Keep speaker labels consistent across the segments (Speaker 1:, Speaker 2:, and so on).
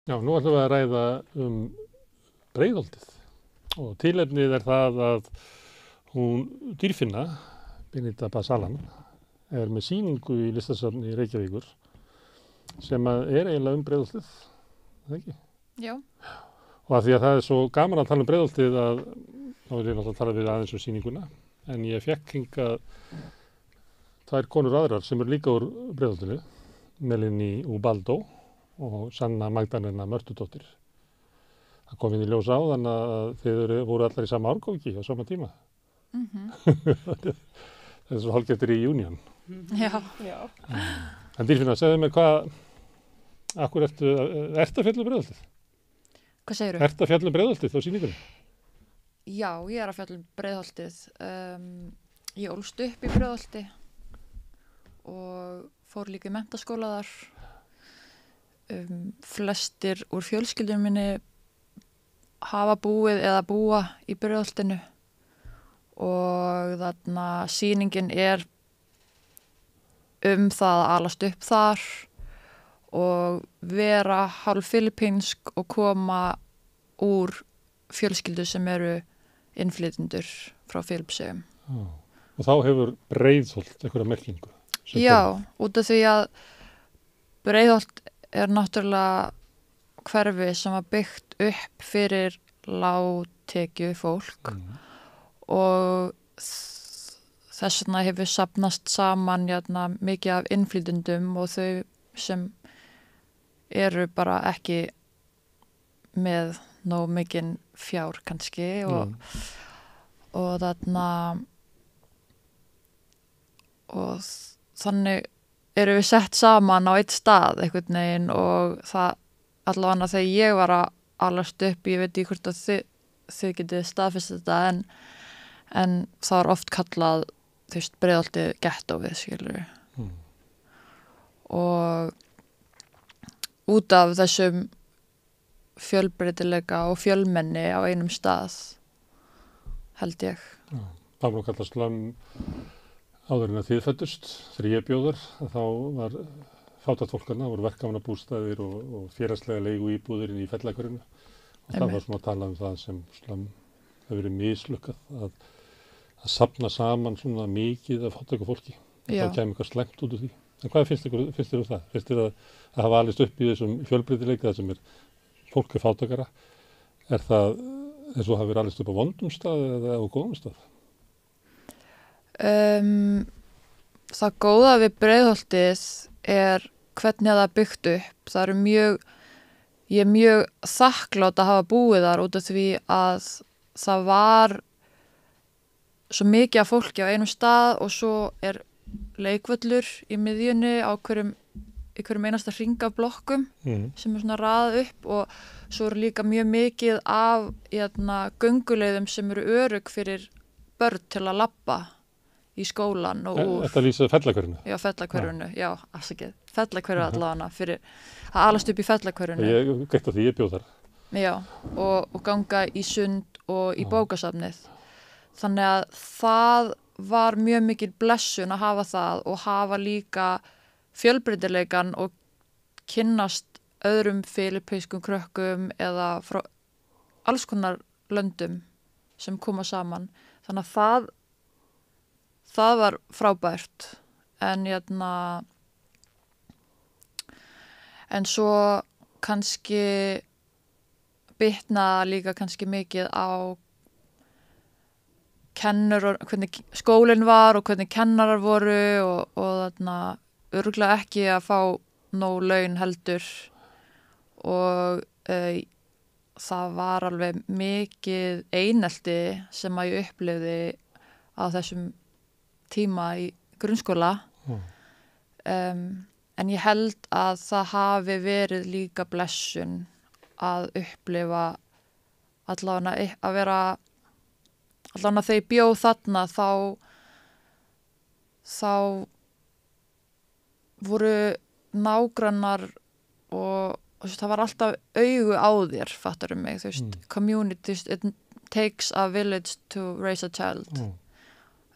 Speaker 1: Já, nú ætlum við að ræða Breiðholtið og tilefnið það að Dýrfinna, Benita Basalan, með sýningu í Listasafni Reykjavíkur sem eiginlega Breiðholtið, það ekki?
Speaker 2: Já.
Speaker 1: Og af því að það svo gaman að tala Breiðholtið þá er ég náttúrulega að tala við aðeins sýninguna, en ég fekk hingað tvær konur aðrar sem líka úr Breiðholtinu, Melanie Ubaldo og Sanna Magdalena Mörtudóttir. Það kom inn í ljós áðan að þið voru allar í sama árgangi á sama tíma. Það er svo hálfgerður í Union.
Speaker 2: Já.
Speaker 1: En Dýrfinna, segðu mér akkur ertu að fjalla Breiðholtið?
Speaker 2: Hvað segirðu?
Speaker 1: Ertu að fjalla Breiðholtið á sýningunni?
Speaker 2: Já, ég að fjalla Breiðholtið. Ég ólst upp í Breiðholti og fór líka í menntaskóla þar. Flestir úr fjölskyldunum minni hafa búið eða búa í Breiðholtinu og þarna sýningin það að alast upp þar og vera hálf filippínsk og koma úr fjölskyldu sem eru innflytjendur frá Filippseyjum.
Speaker 1: Og þá hefur Breiðholt einhverja merkingu?
Speaker 2: Já, út af því að Breiðholt náttúrulega hverfi sem var byggt upp fyrir lágtekju fólk og þess vegna hefur safnast saman mikið af innflytjendum og þau sem eru bara ekki með nóg mikinn fjár kannski og þarna og þannig erum við sett saman á eitt stað einhvern veginn og það allavega þegar ég var að alast upp, ég veit ekki hvort að þið getið staðfest þetta en það var oft kallað Breiðholtið gettóið, skilur við. Og út af þessum fjölbreytileika og fjölmenni á einum stað, held ég.
Speaker 1: Já, það var kallað slömm áður en að þið fæddust, þegar ég bjó þar, þá var fátækt fólkana, voru verkefnabústaðir og félagslega leigu íbúðir inn í Fellahverfinu og það var svona að tala það sem slömm hefur verið mislukkað að safna saman svona mikið af fátæku fólki og þá kemur eitthvað slæmt út úr því. En hvað finnst þér það? Finnst þér að hafa alist upp í þessum fjölbreytileika það sem fólk fátækara? Er það eins og hafi verið alist upp á vondum stað eða á góðum stað?
Speaker 2: Það góða við Breiðholtið hvernig það byggt upp. Ég er mjög þakklátt að hafa búið þar út af því að það var svo mikið af fólki á einum stað og svo leikvöllur í miðjunni í hverjum einasta hring af blokkum sem svona raðað upp og svo líka mjög mikið af gönguleiðum sem eru örugg fyrir börn til að labba í skólan og úr.
Speaker 1: Þetta lýsa Fellahverfinu? Já,
Speaker 2: Fellahverfinu, já, afsakið. Fellahverfi allavega fyrir að alast upp í Fellahverfinu.
Speaker 1: Ég gæti að því ég bjó þar.
Speaker 2: Já, og ganga í sund og í bókasafnið. Þannig að það var mjög mikil blessun að hafa það og hafa líka fjölbreytileikan og kynnast öðrum filippískum krökkum eða frá alls konar löndum sem koma saman. Þannig að það var frábært en svo kannski bitna líka kannski mikið á hvernig skólinn var og hvernig kennarar voru og örugglega ekki að fá nóg laun heldur og það var alveg mikið einelti sem að ég upplifði á þessum tíma í grunnskóla en ég held að það hafi verið líka blessun að upplifa allavega að vera allavega þegar ég bjó þarna þá voru nágrannar og það var alltaf augu á þér, fattaru mig, community, it takes a village to raise a child.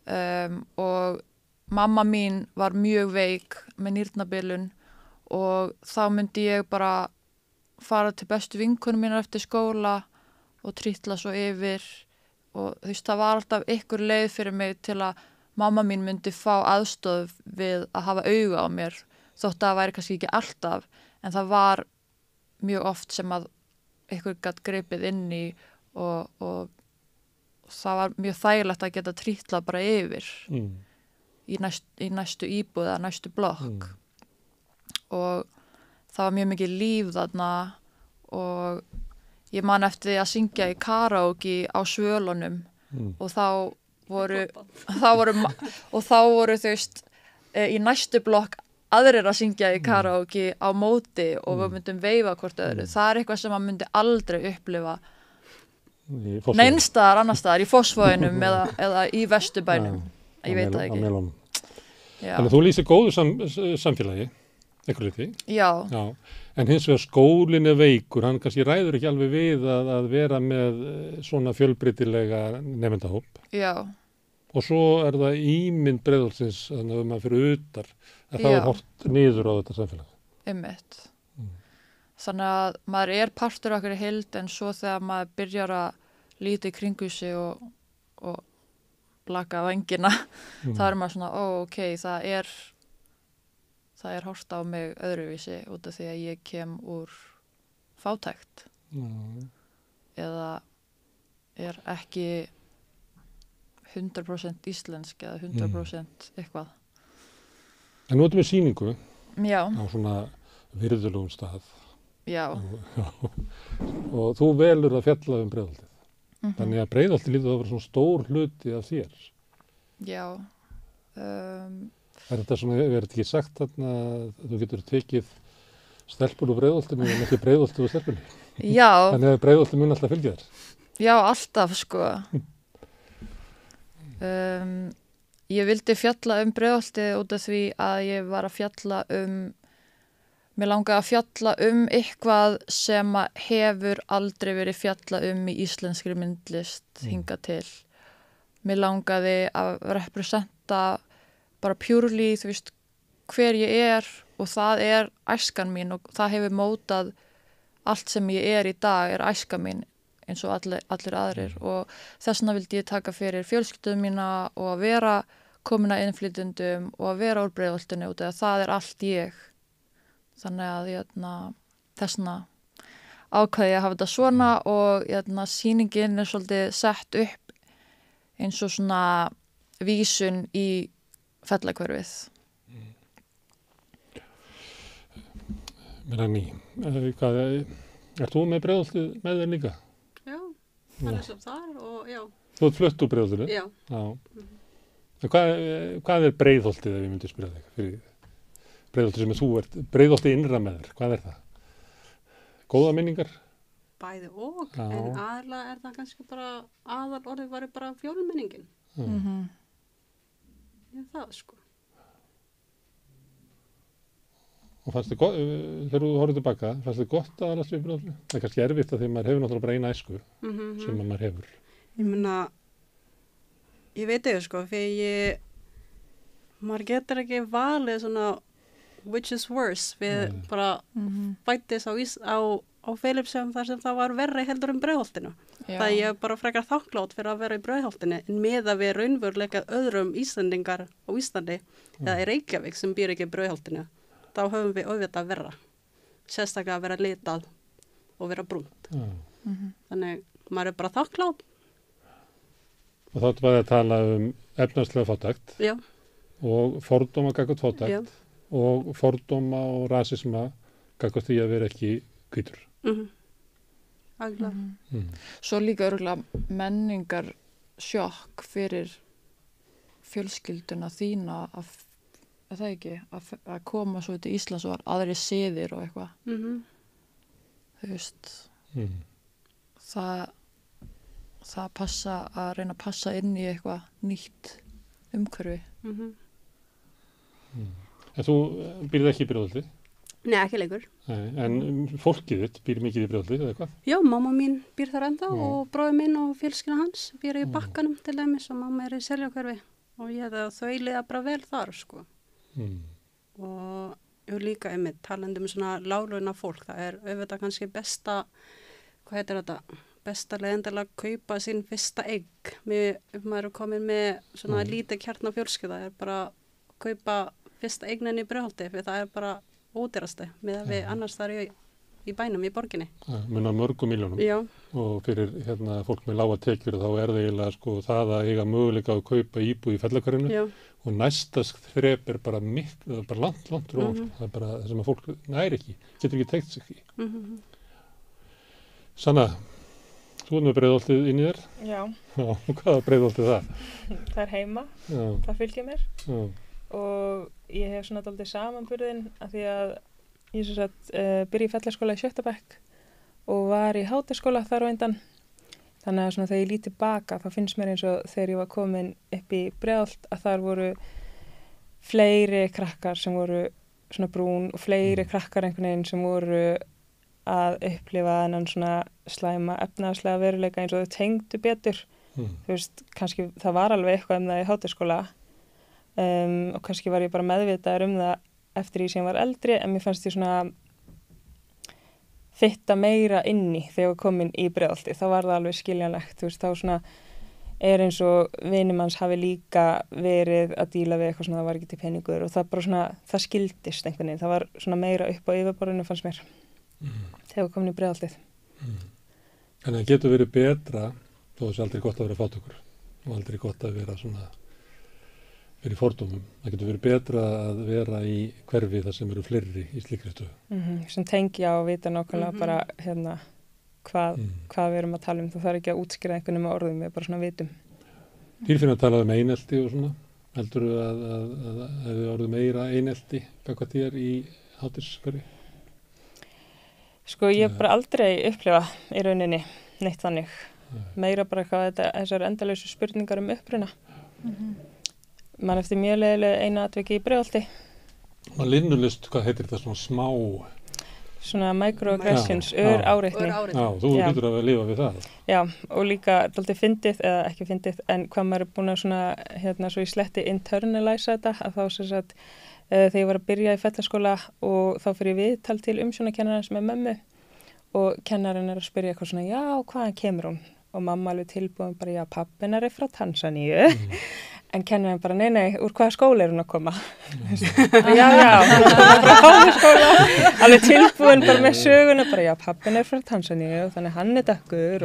Speaker 2: Og mamma mín var mjög veik með nýrnabilun og þá myndi ég bara fara til bestu vinkonum mínar eftir skóla og trítla svo yfir og þú veist, það var alltaf ykkur leið fyrir mig til að mamma mín myndi fá aðstoð við að hafa auga á mér, þótt að það væri kannski ekki alltaf, en það var mjög oft sem að ykkur gat gripið inn í og það var mjög þægilegt að geta trítla bara yfir í næstu íbúð eða næstu blokk og það var mjög mikið líf þarna og ég man eftir því að syngja í karaoke á Svölunum og þá voru þú veist í næstu blokk aðrir að syngja í karaoke á móti og við myndum veifa hvort öðru. Það er eitthvað sem maður myndi aldrei upplifa neinstaðar annar staðar, í Fossvoginum eða í Vesturbænum. Ég veit það ekki.
Speaker 1: Þannig að þú lýsir góðu samfélagi, einhver liti. Já. En hins vegar skólinn er veikur, hann kannski ræður ekki alveg við að vera með svona fjölbreytilega nemendahóp. Já. Og svo er það ímynd Breiðholtsins, þannig að maður fyrir utar, að það er hort niður á þetta samfélag. Einmitt. Þannig að maður er partur af okkur í heild en svo þegar maður byrjar að líta í kringu sig og blaka vængina, þá er maður svona, ok, það er hort á mig öðruvísi út af því að ég kem úr fátækt. Eða er ekki 100% íslensk eða 100% eitthvað. En nú erum við sýningu á svona virðulegum stað. Já. Og þú velur að fjalla Breiðholtið. Þannig að Breiðholtið lítur að vera svona stór hluti af þér. Já. Er þetta svona, er þetta ekki sagt þarna að þú getur tekið stelpur úr Breiðholtinu en ekki Breiðholtið úr stelpunni? Já. Þannig að Breiðholtið mun alltaf fylgja þér? Já, alltaf sko. Ég vildi fjalla Breiðholtið út af því að ég var að fjalla mér langaði að fjalla eitthvað sem hefur aldrei verið fjalla í íslenskri myndlist hingað til. Mér langaði að representa bara purely, þú veist, hver ég er og það er æskan mín og það hefur mótað allt sem ég er í dag er æskan mín eins og allir aðrir og þess vegna vildi ég taka fyrir fjölskyldum mína og að vera komin að innflytjendum og að vera úr Breiðholtinu út af það er allt ég. Þannig að þess vegna ákveði ég að hafa þetta svona og sýningin er svolítið sett upp eins og svona vísun í Fellahverfið. Melanie, ert þú með Breiðholtið með þér líka?
Speaker 3: Já, það er sem þar og já.
Speaker 1: Þú ert flutt úr Breiðholtinu? Já. Hvað er Breiðholtið ef ég myndi spyrja þig fyrir Breiðholtið sem þú ert, Breiðholtið innra með þér, hvað er það? Góða minningar?
Speaker 3: Bæði og, en aðalega er það kannski bara, aðalorðið var bara fjölmenningin. Ég það sko.
Speaker 1: Og fannst þið gott, þegar þú horfður tilbaka, fannst þið gott að alast við Breiðholtinu? Það er kannski erfitt að því maður hefur náttúrulega bara eina æsku sem maður hefur.
Speaker 3: Ég meina, ég veit ekki sko, fyrir maður getur ekki valið svona which is worse við bara fættis á Filipsheim þar sem það var verri heldur Breiðholtinu. Það ég bara frekar þakklátt fyrir að vera í Breiðholtinu en með að við raunveruleika öðrum Íslendingar á Íslandi eða í Reykjavík sem býr ekki í Breiðholtinu. Þá höfum við auðvitað verra. Sérstaklega að vera litað og vera brúnt. Þannig maður er bara þakklátt.
Speaker 1: Og þá var það að tala efnahagslega fátækt. Já. Og fordóma gagnvart fátækt. Og fordóma og rasisma gagnvart því að vera ekki hvítur.
Speaker 2: Svo líka örugglega menningar sjokk fyrir fjölskylduna þína að það ekki, að koma svo til Íslands og aðri siðir og eitthvað. Þú veist, það passa að reyna að passa inn í eitthvað nýtt umhverfi.
Speaker 1: En þú býrð ekki í Breiðholti?
Speaker 3: Nei, ekki lengur.
Speaker 1: En fólkið þitt býr mikið í Breiðholti eða eitthvað?
Speaker 3: Já, mamma mín býr þar ennþá og bróðir minn og fjölskyldan hans býr í Bakkanum til dæmis og mamma er í Seljahverfi og þau liða bara vel þar sko. Og í hefur líka talandi svona láglauna fólk, það auðvitað kannski besta, hvað heitir þetta, besta leiðindilega að kaupa sín fyrsta egg. Ef maður komin með svona lítið kjarna fjölskylda, bara að kaupa fyrsta eignin í Breiðholti, fyrir það bara ódýrasti með að við annars þar í bænum, í borginni.
Speaker 1: Munar mörgum milljónum.
Speaker 3: Já. Og
Speaker 1: fyrir fólk með lága tekjur þá það eiginlega sko það að eiga möguleika að kaupa íbúð í Fellahverfinu og næsta þrep bara langt róf. Það bara það sem að fólk næri ekki, getur ekki teikt sig í. Sanna, þú með Breiðholtið inn í þér?
Speaker 4: Já.
Speaker 1: Já, hvaða Breiðholtið það?
Speaker 4: Það heima, það fylgir mér. Já. Og ég hef svona dálítið samanburðin af því að ég byrja í Fellaskóla í 6. bekk og var í Háteigskóla þar á undan. Þannig að svona þegar ég lít tilbaka þá finnst mér eins og þegar ég var komin upp í Breiðholt að þar voru fleiri krakkar sem voru svona brún og fleiri krakkar einhvern veginn sem voru að upplifa þennan svona slæma efnahagslega veruleika eins og þau tengdu betur. Þú veist, kannski það var alveg eitthvað það í Háteigskóla og kannski var ég bara meðvitaður það eftir því sem ég var eldri, en mér fannst ég svona fitta meira inni þegar ég var komin í Breiðholti. Þá var það alveg skiljanlegt, þú veist, þá svona eins og vinur manns hafi líka verið að díla við eitthvað svona, það var ekki til peningur og það bara svona, það skildist einhvern veginn, það var svona meira upp á yfirborðinu fannst mér þegar ég var komin í Breiðholtið.
Speaker 1: En það getur verið betra, þó það sé aldrei gott að vera fátækur og aldrei gott að vera svona fyrir fordómum. Það getur verið betra að vera í hverfi þar sem eru fleiri í slíkri stöðu.
Speaker 4: Sem tengja og vita nákvæmlega bara hvað við erum að tala það þarf ekki að útskýra einhvern með orðum, við bara svona vitum.
Speaker 1: Þín finnir að tala einelti og svona. Heldurðu að hefur orðið meira einelti gagnvart þér í Háteigshverfi?
Speaker 4: Sko ég hef bara aldrei upplifað í rauninni neitt þannig. Meira bara eitthvað þessar endalausu spurningar uppruna. Man eftir mjög leiðilega einu atviki í Breiðholti.
Speaker 1: Man linnulist, hvað heitir þetta, svona smá?
Speaker 4: Svona microaggressions, áreitni.
Speaker 1: Já, þú getur að lifa við það.
Speaker 4: Já, og líka dálítið fyndið, eða ekki fyndið, en hvað maður búin að svona, svo í sletti internalize þetta, að þá sem sagt, þegar ég var að byrja í Fellaskóla og þá fyrir viðtal til umsjónakennarans með mömmu og kennarinn að spyrja eitthvað svona, já, hvaðan kemur hún? Og mamma alveg tilbúin bara, já, pappin frá Tansaníu. En kennarinn bara, nei, úr hvaða skóla hún að koma? Já, hún er frá Háteigskóla. Alveg tilbúin bara með söguna, bara, já, pappin frá Tansaníu og þannig hann dökkur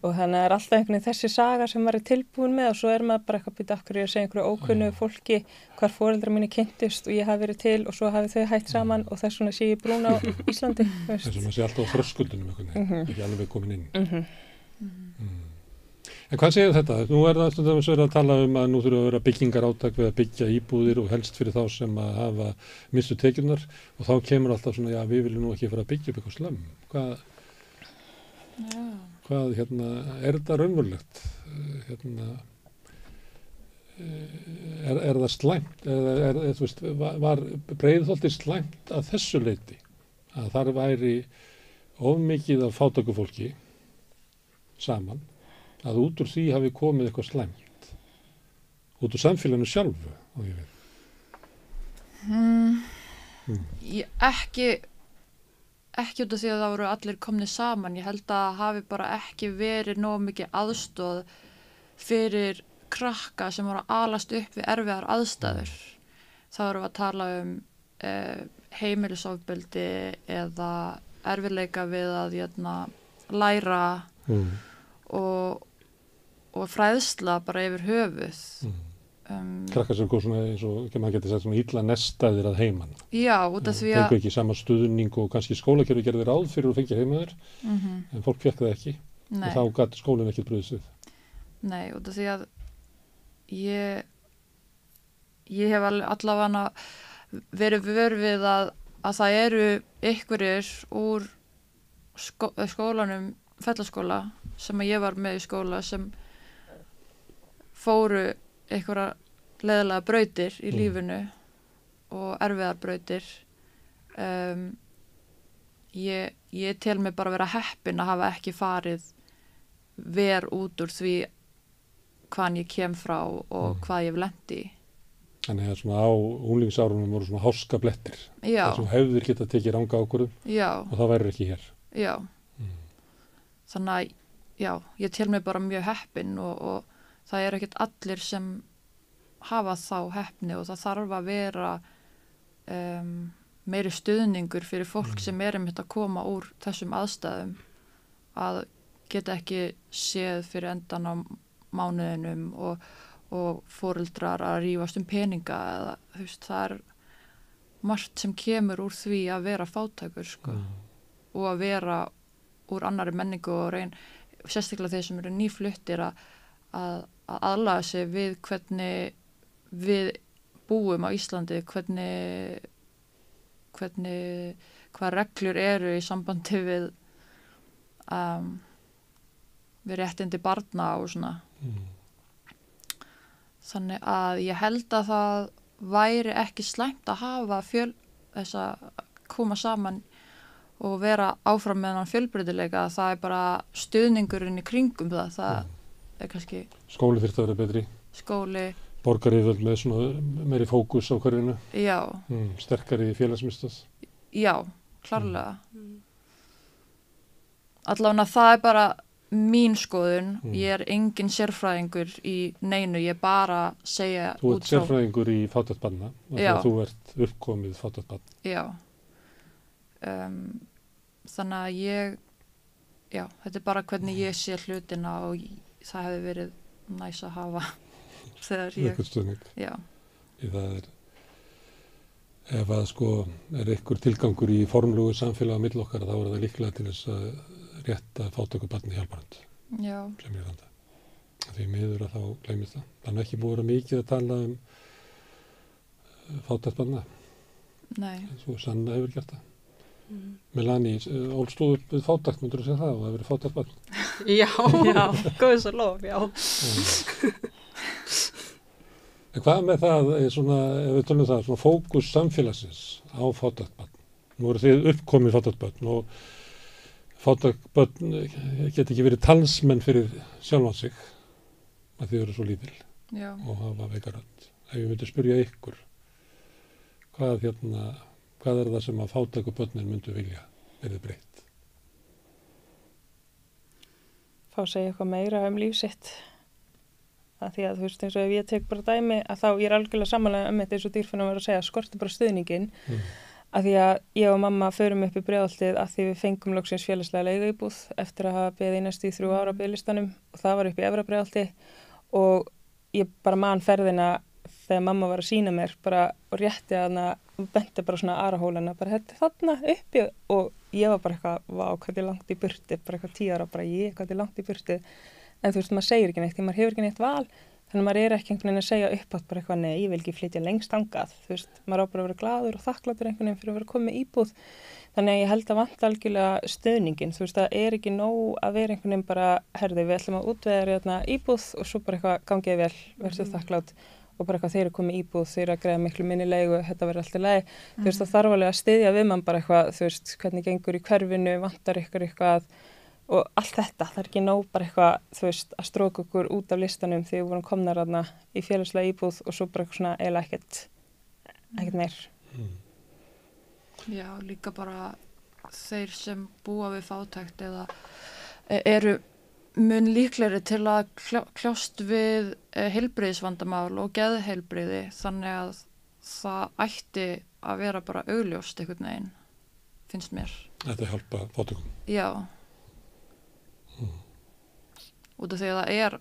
Speaker 4: og þannig alltaf einhvern veginn þessi saga sem maður tilbúin með og svo maður bara eitthvað býta okkur í að segja einhverju ókunnu fólki hvar foreldrar mínu kynntust og ég hafi verið til og svo hafi þau hætt saman og þess vegna sé ég brún á Íslandi.
Speaker 1: Þess að maður sé alltaf á þröskuldunum ekki alveg komin inn. En hvað segir þetta? Nú það stundum verið að tala að nú þurfa að vera byggingarátak við að byggja íbúðir og helst fyrir þá sem að hafa minnstu tekjurnar og þá kemur alltaf svona, já, við viljum nú ekki fara að byggja upp eitthvað slömm. Hvað þetta raunverulegt? Það slæmt? Þú veist, var Breiðholtið slæmt að þessu leyti? Að þar væri of mikið af fátæku fólki saman að út úr því hafi komið eitthvað slæmt út úr samfélaginu sjálfu og ég veit
Speaker 2: ekki út af því að það voru allir komnir saman. Ég held að hafi bara ekki verið nóg mikið aðstoð fyrir krakka sem voru að alast upp við erfiðar aðstæður. Það voru að tala heimilisofbeldi eða erfiðleika við að læra og fræðsla bara yfir höfuð.
Speaker 1: Krakkar sem kom svona eins og maður getur sagt svona illa nestaðir að heiman.
Speaker 2: Já, út af því að
Speaker 1: fengu ekki sama stuðning og kannski skólakerfi gerði ráð fyrir að fengja heimaður en fólk fekk það ekki.
Speaker 2: Nei.
Speaker 1: Og þá gat skólinn ekki brugðist við.
Speaker 2: Nei, út af því að ég hef allavega verið vör við að það eru einhverjir úr skólanum Fellaskóla sem að ég var með í skóla sem fóru einhverja leiðilega brautir í lífinu og erfiðar brautir. Ég tel mig bara vera heppin að hafa ekki farið ver út úr því hvaðan ég kem frá og hvað ég hef lent í.
Speaker 1: Þannig að svona á unglingsárunum voru svona háskablettir.
Speaker 2: Já,
Speaker 1: Það sem hefðir geta tekið ranga ákvörðun
Speaker 2: já,
Speaker 1: og það væri ekki hér.
Speaker 2: já. Þannig að, já, ég tel mig bara mjög heppin og það er ekkert allir sem hafa þá heppni og það þarf að vera meiri stuðningur fyrir fólk sem er einmitt að koma úr þessum aðstæðum að geta ekki séð fyrir endan á mánuðinum og foreldrar að rífast peninga eða þú veist, það er margt sem kemur úr því að vera fátækur sko og að vera úr annari menningu og sérstaklega þeir sem eru nýfluttir að aðlaga sig við hvernig við búum á Íslandi, hvað reglur eru í sambandi við réttindi barna og svona. Þannig að ég held að það væri ekki slæmt að hafa þess að koma saman og vera áfram með hann fjölbreytileika. Það er bara stuðningurinn í kringum það er kannski
Speaker 1: Skóli þyrfti að vera betri.
Speaker 2: skóli.
Speaker 1: Borgaryfirvöld með svona meiri fókus á hverjunu.
Speaker 2: Já,
Speaker 1: Sterkari félagsmiðstöð.
Speaker 2: já, klárlega. Allavega það er bara mín skoðun. Ég er engin sérfræðingur í neinu, ég bara segja
Speaker 1: Þú ert sérfræðingur í fátækt barna og
Speaker 2: Já.
Speaker 1: þú ert uppkomið fátækt barn.
Speaker 2: Já. Þannig að þetta er bara hvernig ég sé hlutina og það hefði verið næs að hafa þegar
Speaker 1: Einhvern stuðning.
Speaker 2: Já,
Speaker 1: Því það er, ef að sko er einhver tilgangur í formlugu samfélag á milli okkar þá er það líklega til þess að rétta fátæku barni hjálparhönd
Speaker 2: já,
Speaker 1: sem ég landa. Því miður að þá gleymist það. Þannig ekki búið að vera mikið að tala fátækt barna.
Speaker 2: nei.
Speaker 1: Svo Sanna hefur gert það. Melanie, ólst þú upp við fátækt, myndur þú segja það og það hefur verið fátækt barn?
Speaker 3: Já, góðs og lof, já.
Speaker 1: En hvað með það, svona, ef við tölum það, svona fókus samfélagsins á fátækt barn? Nú eru þið uppkomið fátækt barn og fátækt barn geta ekki verið talsmenn fyrir sjálfan sig að þið eru svo lítil
Speaker 2: Já.
Speaker 1: og hafa veikarönd. Ef ég myndi spyrja ykkur, hvað er það sem að fátæku börnin myndu vilja verið breytt?
Speaker 4: Fá að segja eitthvað meira líf sitt. Að því að þú veist eins og ef ég tek bara dæmi að þá ég er algjörlega samanlega þetta eins og Dýrfinna var að segja, skorti bara stuðningin. Að því að ég og mamma förum upp í Breiðholtið að því við fengum loksins félagslega leiguíbúð eftir að hafa beðið næstu í 3 ára á biðlistanum og það var upp í Efra Breiðholti og ég bara man ferðina þegar mamma var að sína mér bara og rétti hana og benti bara svona arahólana bara þetta þarna uppi og ég var bara eitthvað, vá, hvað er langt í burti, bara eitthvað 10 ára, bara hvað er langt í burti. En þú veist, maður segir ekki neitt, því maður hefur ekki neitt val, þannig að maður er ekki einhvern veginn að segja uppátt bara eitthvað, nei, ég vil ekki flytja lengst angað, þú veist, maður á bara að vera glaður og þakklátur einhvern veginn fyrir að vera komið íbúð, þannig að ég held að vanta algjörlega stuðningin, þú veist, það er ekki nóg að vera einhvern veginn bara, herði, við ætlum að útvega íbúð og svo bara eitthvað gangið vel, verður þakklátt og bara eitthvað þeir eru komið íbúð, þeir eru að greiða miklu minni leigu, þetta verður allt í lagi, þú veist, það þarf alveg að styðja við mann bara eitthvað, þú veist, hvernig gengur í hverfinu, vantar ykkur eitthvað og allt þetta, það er ekki nóg bara eitthvað, þú veist, að stróka okkur út af listanum því við vorum komnar þarna í félagslega íbúð og svo bara eitthvað svona eiginlega ekkert meir.
Speaker 2: Já, líka bara þeir sem búa við fátækt eða eru mun líklegri til að kljást við heilbrigðisvandamál og geðheilbrigði þannig að það ætti að vera bara augljóst einhvern veginn, finnst mér.
Speaker 1: Þetta hjálpa fátækum.
Speaker 2: Já. Út af því að það er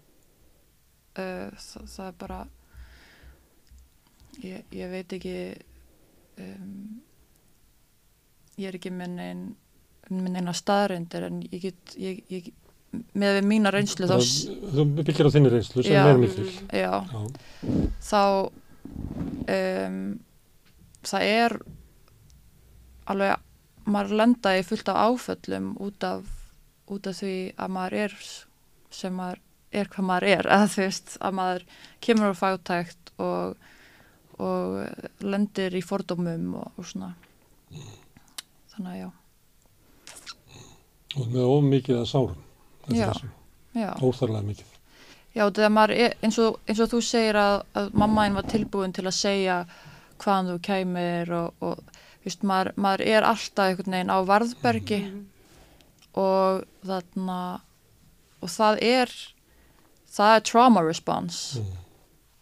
Speaker 2: það er bara ég veit ekki ég er ekki með neina staðreyndir en ég með við mína reynslu
Speaker 1: þú byggir á þinni reynslu sem er mikil.
Speaker 2: Já. Þá það er alveg maður lenda í fullt af áföllum út af því að maður er sem maður er hvað maður er, eða þú veist að maður kemur á fátækt og lendir í fordómum og svona. Þannig að já.
Speaker 1: Og með of mikið að sárum.
Speaker 2: Já.
Speaker 1: Óþarlega mikið.
Speaker 2: Já, þegar maður er, eins og þú segir að mammaðin var tilbúin til að segja hvaðan þú kæmir og veist, maður er alltaf einhvern veginn á varðbergi og þarna og það er trauma response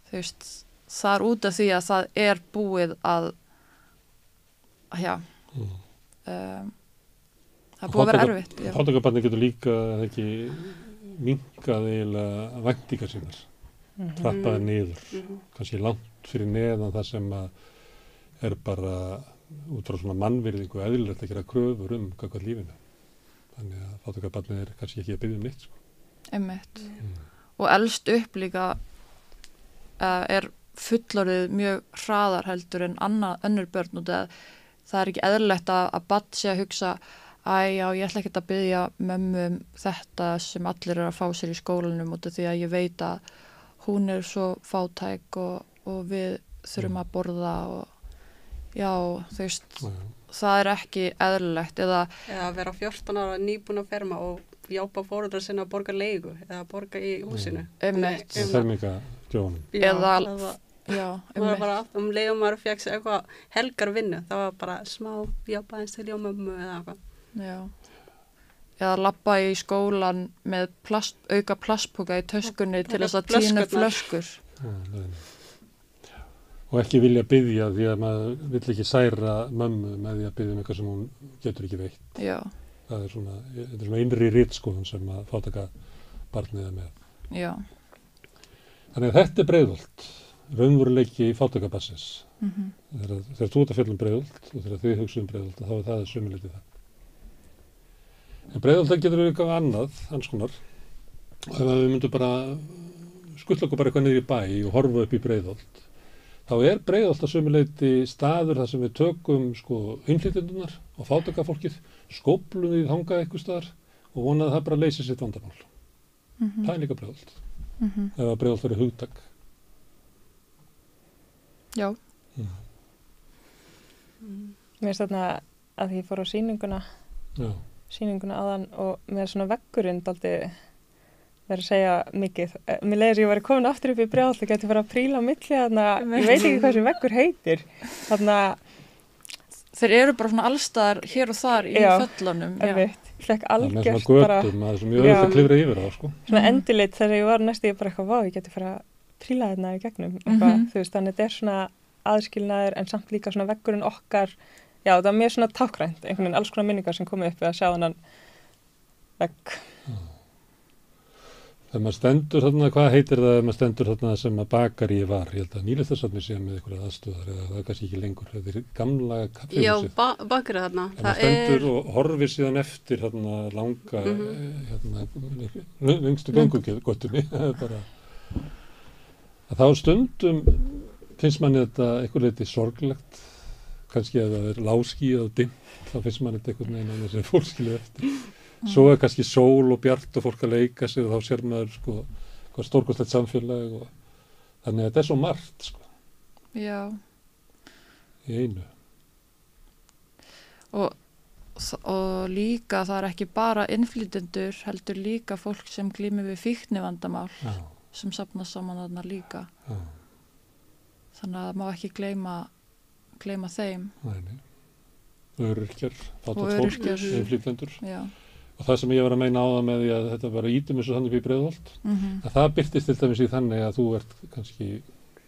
Speaker 2: þú veist, það er út af því að það er búið að það er búið að vera erfitt.
Speaker 1: Fátækrabarnið getur líka ekki minkað eiginlega væntingar sínar, trappaði niður, kannski langt fyrir neðan það sem er bara út frá svona mannvirðingu eðlilegt að gera kröfur gagnvart lífinu. Þannig að fátækrabarnið er kannski ekki að biðja neitt. Sko.
Speaker 2: Einmitt. Og elst upp líka er fullorðið mjög hraðar heldur en önnur börn og það er ekki eðlilegt að barn sé að hugsa já, ég ætla ekki að biðja mömmu þetta sem allir að fá sér í skólanum út af því að ég veit að hún er svo fátæk og við þurfum að borða og já, þú veist, það er ekki eðlilegt eða
Speaker 3: vera 14 ára nýbúin að ferma og hjálpa foreldra sinna að borga leigu eða borga í húsinu.
Speaker 1: Fermingadjónum.
Speaker 2: Eða
Speaker 3: það var bara leiðum maður fekk sér eitthvað helgar vinnu, það var bara smá hjálpa eins til hjá mömmu eða eitthvað.
Speaker 2: Já. Eða labba í skólan með auka plastpoka í töskunni til þess að tína flöskur.
Speaker 1: Og ekki vilja biðja því að maður vill ekki særa mömmu með því að biðja eitthvað sem hún getur ekki veitt.
Speaker 2: Já.
Speaker 1: Þetta er svona innri ritskoðun sem að fátækrabarnið er með.
Speaker 2: Já.
Speaker 1: Þannig að þetta er Breiðholt, raunveruleiki fátækrabarnsins. Þegar þú ert að fjalla Breiðholt og þegar þið hugsa Breiðholt, þá er það sömuleyti það. En Breiðholt getur við eitthvað annars konar. Og ef við myndum bara skuttla okkur bara eitthvað niður í bæ og horfa upp í Breiðholt, þá er Breiðholt að sömuleyti staður þar sem við tökum innflytjendunar og fátækrafólkið, skóplum við þangað eitthvað staðar og vonaði að það bara leysi sitt vandamál. Það er líka Breiðholt. Ef að Breiðholt verið hugtak.
Speaker 2: Já.
Speaker 4: Mér finnst þarna að ég fór á sýninguna áðan og með svona veggurinn dálítið verið að segja mikið. Mér leiðis ég var komin aftur upp í Breiðholt og geti bara að príla á milli þarna, ég veit ekki hvað sem veggur heitir. Þarna
Speaker 2: þeir eru bara svona allstaðar hér og þar í föllunum.
Speaker 4: Ég fekk algjört
Speaker 1: bara. Það er svona götum, það er svo mjög auðvitað að klifra yfir það, sko.
Speaker 4: Svona endileitt þegar ég var næstu, ég bara eitthvað, vá, ég geti fara að príla þarna í gegnum. Þú veist, þannig þetta er svona aðskilnaður en samt líka svona veggurinn okkar. Já, það er mjög svona tákrænt, einhvern veginn alls konar minningar sem komið upp við að sjá þennan vegg.
Speaker 1: Þegar maður stendur þarna, hvað heitir það ef maður stendur þarna sem að bakari var? Ég held að Nýlistasafnið sé með einhverja aðstöðar eða það er kannski ekki lengur. Þetta er gamla kaffihúsið.
Speaker 3: Já, bakari þarna.
Speaker 1: Það stendur og horfir síðan eftir þarna langa, lengstu göngugötunni. Þá stundum finnst manni þetta einhver leyti sorglegt. Kannski ef það er lágskýjað og dimmt, þá finnst manni þetta einhvern veginn annars sem fólk skilur eftir. Svo er kannski sól og bjart og fólk að leika sig og þá sér maður hvað stórkostlegt samfélag og þannig að þetta er svo margt
Speaker 2: Já.
Speaker 1: Í einu.
Speaker 2: Og líka það er ekki bara innflytjendur, heldur líka fólk sem glímir við fíknivandamál sem safnast saman þarna líka.
Speaker 1: Já.
Speaker 2: Þannig að það má ekki gleyma þeim.
Speaker 1: Nei. Öryrkjar, fátækt fólk, innflytjendur.
Speaker 2: Já.
Speaker 1: Og það sem ég var að meina á það með því að þetta var ítum eins og þannig fyrir Breiðholt, að það birtist til dæmis í þannig að þú ert kannski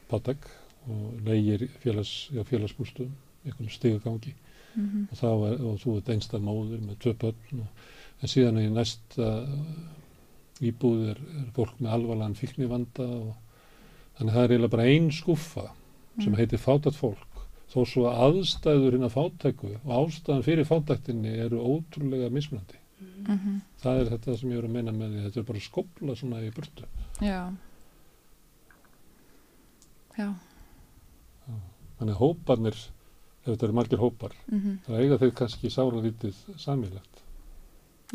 Speaker 1: fátæk og leigir félagsbústöðum, einhvern stigagangi og þú ert einstæð móðir með 2 börn en síðan í næsta íbúð er fólk með alvarlegan fíknivanda og þannig það er eiginlega bara ein skúffa sem heitir fátækt fólk þó svo að aðstæður hinna fátæku og ástæðan fyrir fátæktinni eru ótrúlega mismunandi. Það er þetta sem ég voru að meina með því, þetta er bara skópla svona í burtu.
Speaker 2: Já.
Speaker 1: Þannig að hóparnir, ef þetta eru margir hópar, þá eiga þeir kannski sáralítið sameiginlegt.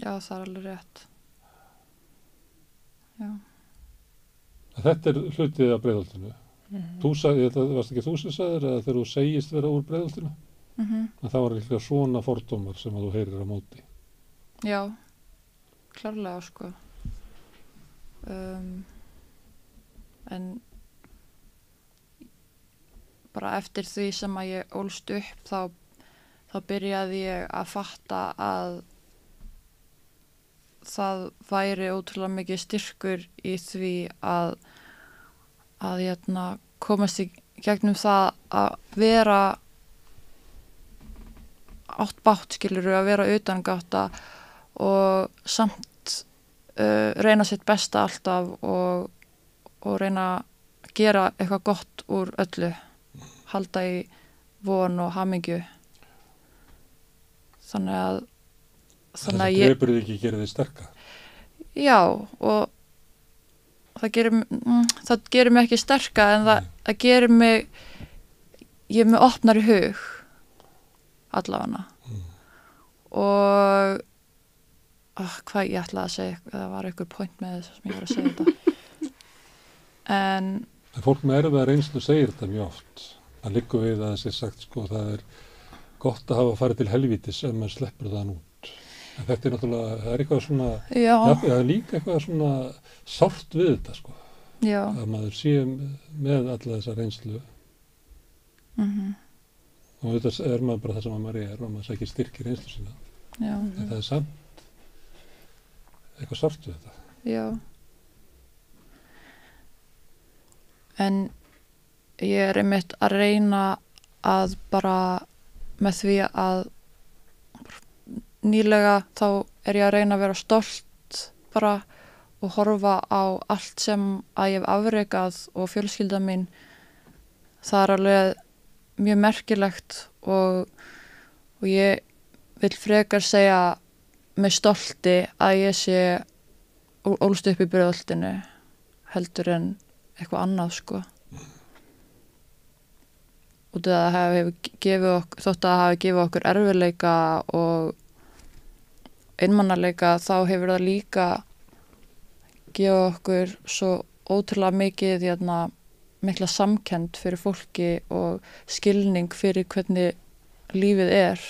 Speaker 2: Já, það er alveg rétt. Já.
Speaker 1: Þetta er hlutið af Breiðholtinu. Þú sagði, þetta varst ekki þú sem sagðir að þegar þú segist vera úr Breiðholtinu, en það var líka svona fordómar sem að þú heyrir á móti.
Speaker 2: Já, klárlega sko. en bara eftir því sem að ég ólst upp þá byrjaði ég að fatta að það væri ótrúlega mikið styrkur í því að komast í gegnum það að vera átt bátt, skilurðu, að vera utangátta og samt reyna sitt besta alltaf og reyna að gera eitthvað gott úr öllu, halda í von og hamingju. Þannig að
Speaker 1: það grepur þig ekki, gerir þig sterka.
Speaker 2: Já, og það gerir mig ekki sterka, en það gerir mig, ég er með opnari hug allavega. Og hvað ég ætlaði að segja, það var einhver point með þess sem ég var að segja þetta. En
Speaker 1: fólk með erfiða reynslu segir þetta mjög oft. Það liggur við að það sé sagt, sko, það er gott að hafa farið til helvítis ef maður sleppur það út. En þetta er náttúrulega, það er eitthvað svona, það er líka eitthvað svona sárt við þetta, sko. Já. Að maður sé með alla þessa reynslu. Og þetta er maður bara það sem maður er og maður sækir styrkir reynslu sína. Já. En það er samt eitthvað sárt við þetta.
Speaker 2: Já. En ég er einmitt að reyna að bara með því að nýlega þá er ég að reyna að vera stolt bara og horfa á allt sem að ég hef afrekað og fjölskylda mín. Það er alveg mjög merkilegt og ég vil frekar segja með stolti að ég sé ólst upp í Breiðholtinu heldur en eitthvað annað, sko. Út af að það hefur gefið okkur, þótt að það hafi gefið okkur erfiðleika og einmannaleika, þá hefur það líka gefið okkur svo ótrúlega mikið mikla samkennd fyrir fólki og skilning fyrir hvernig lífið er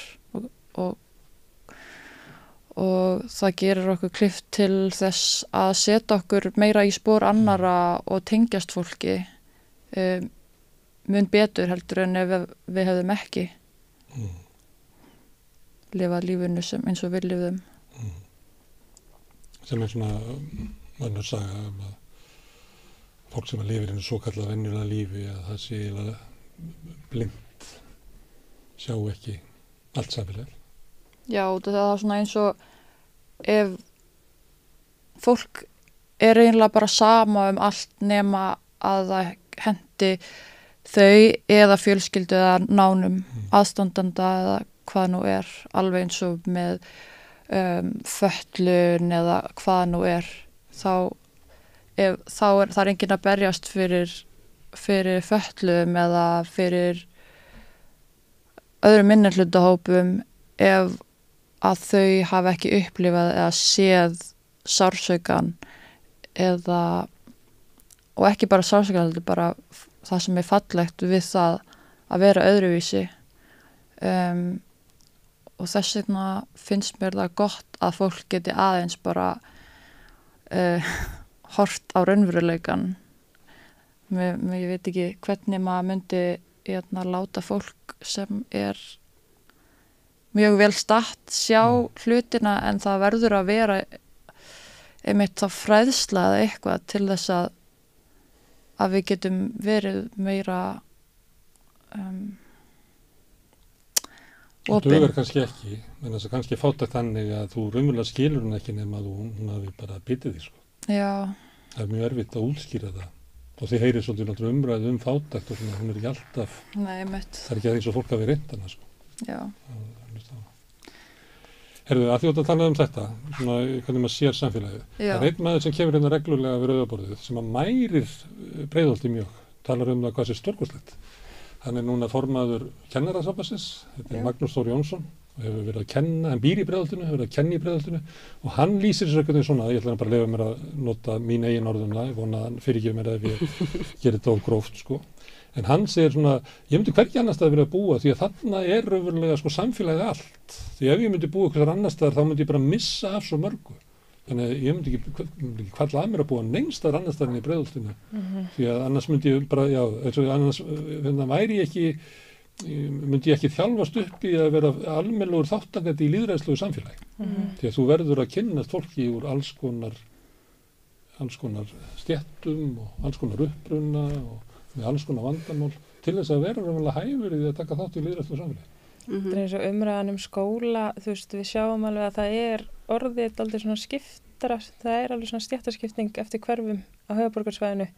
Speaker 2: og það gerir okkur kleift til þess að setja okkur meira í spor annara og tengjast fólki mun betur heldur en ef við hefðum ekki lifað lífinu eins og við lifðum.
Speaker 1: Sem er svona önnur saga að fólk sem lifir einu svo kallað venjulega lífi að það sé blind, sjá ekki allt samfélag.
Speaker 2: Já, það er svona eins og ef fólk er eiginlega bara sama allt nema að það hendi þau eða fjölskyldu eða nánum aðstandanda eða hvað nú er, alveg eins og með fötlun eða hvað nú er, þá er enginn að berjast fyrir fötlum eða fyrir öðrum minnihlutahópum ef að þau hafa ekki upplifað eða séð sársaukann og ekki bara sársaukann, heldur bara það sem er fallegt við það að vera öðruvísi og þess vegna finnst mér það gott að fólk geti aðeins bara hort á raunveruleikann. Ég veit ekki hvernig maður myndi láta fólk sem er mjög vel statt sjá hlutina, en það verður að vera einmitt þá fræðsla eða eitthvað til þess að við getum verið meira
Speaker 1: opin. Það dugar kannski ekki, en þess að kannski fátækt þannig að þú raunverulega skilur hún ekki nema að hún hafi bara bitið því, sko. Já. Það er mjög erfitt að útskýra það. Og þið heyrið svolítið náttúrulega umræðu fátækt og svona, hún er ekki alltaf. Nei, mitt. Það er ekki eins og fólk hafi reynt hana, sko. Já. Herðu, að því að tala þetta, svona hvernig maður sér samfélagið. Já. Það er einn maður sem kemur hérna reglulega við rauðaborðið sem að mærir Breiðholti mjög, talar það hvað sé stórkostlegt. Hann er núna formaður kennarasambandsins, þetta er Magnús Þór Jónsson og hefur verið að kenna, hann býr í Breiðholtinu, hefur verið að kenna í Breiðholtinu og hann lýsir sér eitthvað svona, ég ætla bara að leyfa mér að nota mín eigin orðum það, ég vona að hann fyrirgefur mér ef ég gerir þetta of gróft, sko. En hann segir svona, ég myndi hvergi annars staðar verið að búa því að þarna er raunverulega sko samfélagið allt. Því ef ég myndi búa eitthvað annars staðar þá myndi ég bara missa af svo mörgu. Þannig að ég myndi ekki kvalla að mér að búa nengstar annars þar enn í Breiðholtinu. Því að annars myndi ég bara, annars væri ég ekki, myndi ég ekki þjálfast upp í að vera almennilegur þátttakandi í lýðræðislegu samfélagi. Því að þú verður að kynnast fólki úr alls konar stéttum og alls konar uppruna og með alls konar vandamál til þess að vera raunverulega hæfur í því að taka þátt í lýðræðislegu samfélagi.
Speaker 4: Það er eins og umræðan skóla, þú veist, við sjáum alveg að það er orðið aldrei svona skiptara, það er alveg svona stéttaskipting eftir hverfum á höfuðborgarsvæðinu.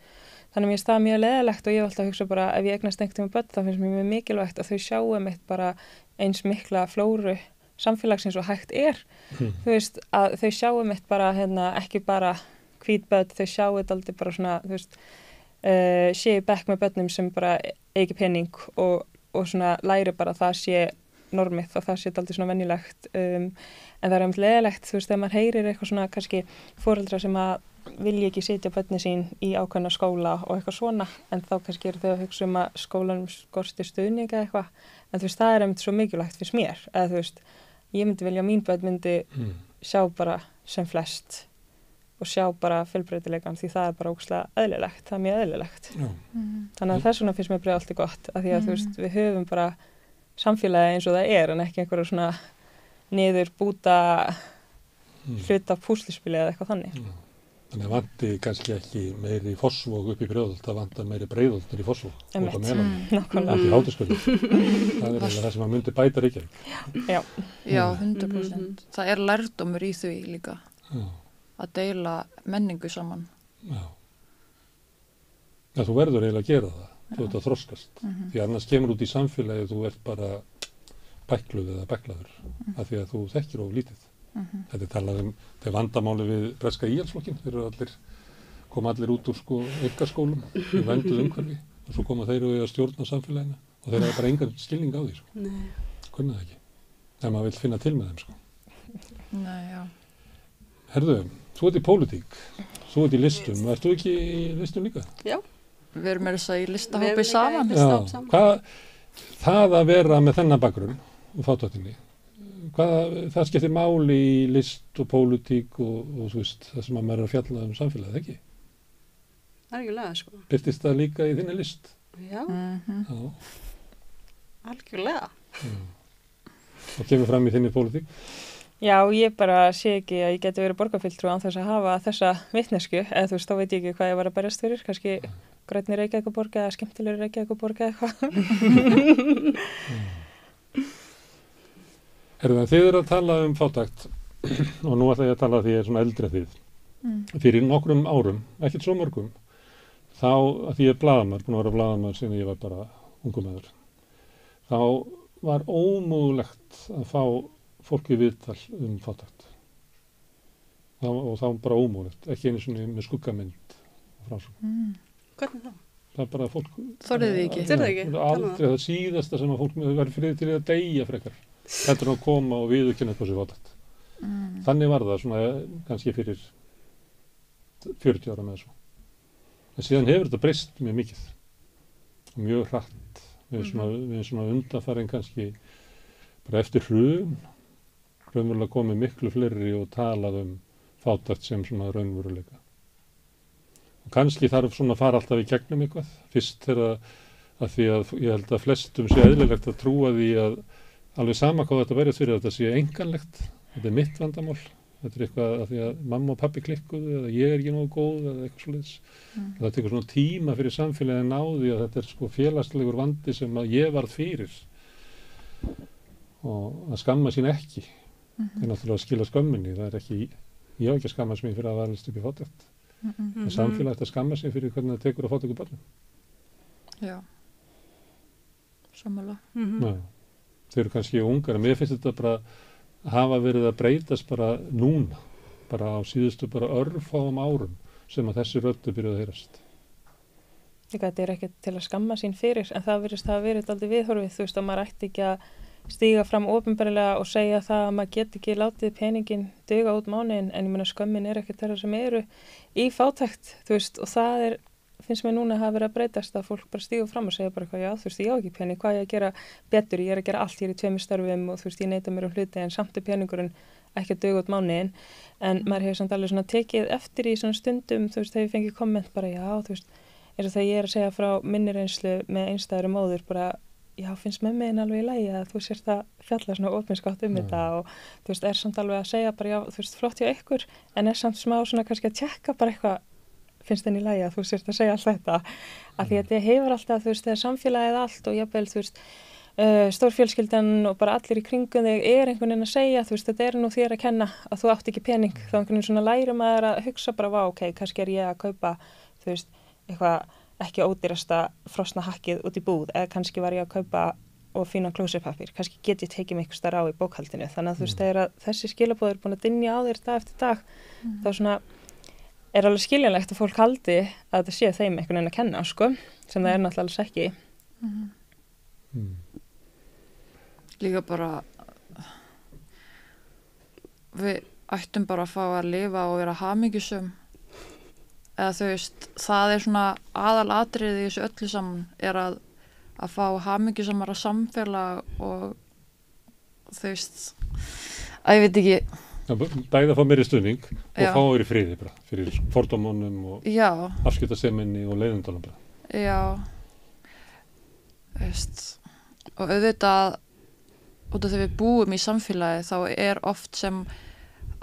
Speaker 4: Þannig að mér finnst það mjög leiðilegt og ég alltaf hugsa bara ef ég eignast einhvern tíma börn þá finnst mér mjög mikilvægt að þau sjáum eitt bara eins mikla flóru samfélagsins og hægt er. Þú veist, að þau sjáum eitt bara ekki bara hvít börn, þau sjáum eitt aldrei bara svona, þú veist, séu bekk með börnum sem bara eigi pening og svona læri bara að það sé normið og það sé aldrei svona venjulegt en það er leiðilegt, þú veist, þegar maður heyrir eitthvað svona kannski foreldra sem að vilja ekki sitja börni sín í ákveðna skóla og eitthvað svona en þá kannski eru þau að hugsa að skólanum skorti stuðning eða eitthvað en þú veist, það er svo mikilvægt fyrir mér eða þú veist, ég myndi vilja að mín börn myndi sjá bara sem flest og sjá bara fjölbreytileikan því það er bara ógeðslega eðlilegt, það er mjög eðlilegt. Þannig að þess vegna finnst mér Breiðholtið gott af því að þú veist, við höfum bara samfélagi eins og það er en ekki einhverja svona niður búta hluta púsluspili eða eitthvað þannig.
Speaker 1: Þannig að vanti kannski ekki meiri Fossvog upp í Breiðholt, það vantar meiri Breiðholt í Fossvog.
Speaker 4: Nákvæmlega.
Speaker 1: Ekki Hátersfjörður. Það er það sem að myndi bæta Reykjavík.
Speaker 2: Já, 100%. Það er lærdómur í því líka. Að deila menningu saman.
Speaker 1: Já, þú verður eiginlega að gera það. Þú ert að þroskast. Því annars kemur út í samfélagi þú ert bara bækluð eða bæklaður. Af því að þú þekkir of lítið. Þetta er talað þegar vandamáli við breska íhaldsflokkin. Þeir koma allir út úr einkaskólum í vernduð umhverfi og svo koma þeir og að stjórna samfélaginu og þeir hafa bara engan skilning á því. Kunna það ekki. Þegar maður vill finna til með þeim.
Speaker 2: Nei, já.
Speaker 1: Herðu, þú ert í pólitík, þú ert í listum, ert þú ekki í listum líka?
Speaker 3: Já.
Speaker 2: Við erum með þess að í listahópi saman.
Speaker 1: Það að vera með þennan bakgrunn og fátæktinni, það skiptir máli í list og pólitík og þú veist, það sem að maður er að fjalla samfélagið, ekki?
Speaker 3: Algjörlega, sko.
Speaker 1: Birtist það líka í þinni list?
Speaker 3: Já. Algjörlega.
Speaker 1: Og kemur fram í þinni pólitík?
Speaker 4: Já, ég bara sé ekki að ég geti verið borgarfulltrúi án þess að hafa þessa vitnesku, eða þú veist, þá veit ég ekki hvað ég var að berjast fyrir, kannski grænni Reykjavíkurborg eða skemmtilegri Reykjavíkurborg eða eitthvað.
Speaker 1: Þið eru að tala fátækt og nú ætla ég að tala því ég er svona eldri að þið. Fyrir nokkrum árum, ekkert svo mörgum, þá að því ég er blaðamaður, búin að vera blaðamaður síðan ég var bara ungumæður, þá var ómögulegt að fá fólki viðtal fátækt. Og þá bara ómögulegt, ekki einu svona með skuggamynd og frásögn.
Speaker 3: Hvernig þá?
Speaker 1: Það er bara fólk...
Speaker 2: Þorðið þið ekki?
Speaker 3: Þorðið ekki?
Speaker 1: Aldrei það síðasta sem að fólk verður fyrir til að deyja frekar. Þetta er að koma og viðurkenna upp á sig fátækt. Þannig var það svona kannski fyrir 40 ára með þessu. En síðan hefur þetta breyst mjög mikið. Mjög hratt. Við svona undanfarin kannski bara eftir hrun raunverulega komið miklu fleiri og talað fátækt sem svona raunveruleika. Og kannski þarf svona að fara alltaf í gegnum eitthvað. Fyrst þegar að því að ég held að flestum sé eðlilegt að trúa því að alveg sama hvað þetta verið fyrir þetta sé einkanlegt. Þetta er mitt vandamál. Þetta er eitthvað að því að mamma og pabbi klikkuðu eða ég er ekki nógu góð eða eitthvað svoleiðis. Það tekur svona tíma fyrir samfélagið að ná því að þetta er félagslegur vandi sem að ég varð fyrir. Og að skamma sín ekki. Það er náttúrulega að skila skömminni. Það er ekki, ég á ekki að skamma sig fyrir að valast upp í fátækt. Það er samfélagt að skamma sig fyrir hvernig það tekur að fátæku barnum.
Speaker 2: Já. Sammála.
Speaker 1: Þau eru kannski ungar, en mér finnst þetta bara hafa verið að breytast bara núna, bara á síðustu bara örfáum árum sem að þessi röddu byrjuð að heyrast.
Speaker 4: Þetta er ekki til að skamma sín fyrir, en það virðist að verið aldrei viðhorfið, þú veist að maður ætti ekki að stíga fram opinberlega og segja það að maður get ekki látið peningin duga út mánuðin, en ég meina skömmin er ekki þeirra sem eru í fátækt, þú veist, og það er finnst mér núna að hafa verið að breytast að fólk bara stígur fram og segja bara eitthvað, já, þú veist, ég á ekki pening, hvað er ég að gera betur, ég er að gera allt, ég er í 2 störfum og þú veist, ég neita mér hluti en samt peningurinn ekki að duga út mánuðinn, en maður hefur samt alveg svona tekið eftir í svona stundum, þú veist, þegar ég fengi komment bara, já, þú veist, eins og þegar ég er að segja frá minni reynslu með einstæðri móður, bara, já, finnst mömmuðin alveg í lagi að þú sért að fjalla svona opinskátt þetta og þú veist, er samt alveg að segja bara, já, þú veist, flott hjá ykkur, en er samt smá svona kannski að tjekka bara eitthvað, finnst þenni í lagi að þú sért að segja allt þetta, af því að þetta hefur alltaf, þú veist, þegar samfélagið allt og jafnvel, þú veist, stórfjölskyldan og bara allir í kringum þig er einhvern veginn að segja, þú veist, þetta er nú þér að kenna að þú átt ekki pening, þá einhvern veginn svona lærum að hugsa bara, vá, ok, kannski er ég að kaupa, þú veist, eitthvað ekki ódýrasta frosna hakkið út í búð eða kannski var ég að kaupa og fína klósipapír, kannski get ég tekið mig eitthvað starf á í bókhaldinu, þannig að þú veist, þegar þessi skilaboð er búin að dynja á þér dag eftir dag, þá svona er alveg skiljanlegt að fólk haldi að þetta sé þeim einhvern veginn að kenna, sko, sem það er náttúrulega alls ekki.
Speaker 2: Líka bara við ættum bara að fá að lifa og vera hamingjusum eða þú veist, það er svona aðalatriðið í þessu öllu saman er að fá hamingjusamara samfélag og þú veist að ég veit ekki
Speaker 1: bæði að fá meiri stuðning og fá að vera í friði bara, fyrir fordómunum og afskiptaseminni og leiðindunum bara.
Speaker 2: Já, veist, og auðvitað út af því við búum í samfélagi þá er oft sem